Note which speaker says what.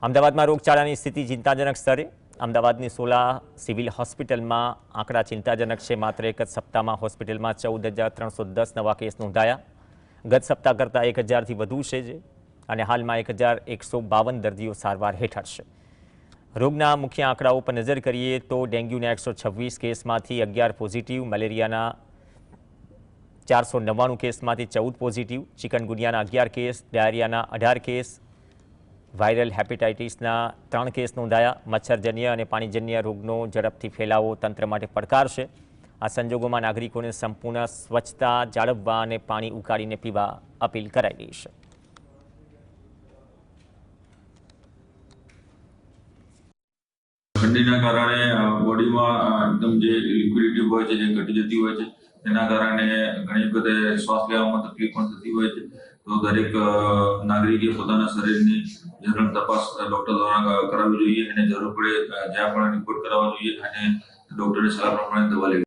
Speaker 1: અમદાવાદમાં રોગચાળાની સ્થિતિ ચિંતાજનક સ્તરે. અમદાવાદની સોલા સિવિલ હોસ્પિટલમાં આંકડા ચિંતાજનક છે. માત્ર એક જ સપ્તાહમાં હોસ્પિટલમાં 14,310 નવા કેસ નોંધાયા. ગત સપ્તાહ કરતાં 1,000થી વધુ છે અને હાલમાં 1,152 દર્દીઓ સારવાર હેઠળ છે. રોગના મુખ્ય આંકડાઓ પર નજર કરીએ તો ડેન્ગ્યુના 126 કેસમાંથી 11 પોઝિટિવ, મેલેરિયાના 499 કેસમાંથી 14 પોઝિટિવ, ચિકનગુનિયાના 11 કેસ, ડાયરિયાના 18 કેસ, વાયરલ હેપેટાઇટિસના 3 કેસ નોંધાયા. મચ્છરજન્ય અને પાણીજન્ય રોગનો ઝડપથી ફેલાવો તંત્ર માટે પડકાર છે. આ સંજોગોમાં નાગરિકોને સંપૂર્ણ સ્વચ્છતા જાળવવા અને પાણી ઉકાળીને પીવા અપીલ કરાઈ રહી છે.
Speaker 2: ઠંડીના કારણે બોડીમાં એકદમ જે લિક્વિડિટી હોય છે જે ઘટી જતી હોય છે, તેના કારણે ઘણી વખતે શ્વાસ લેવામાં તકલીફ પણ થતી હોય છે. તો દરેક નાગરિકે પોતાના શરીરની જનરલ તપાસ ડોક્ટર દ્વારા કરાવવી જોઈએ અને જરૂર પડે જ્યાં પણ રિપોર્ટ કરાવવો જોઈએ અને ડોક્ટરની સલાહ પ્રમાણે દવા લેવી.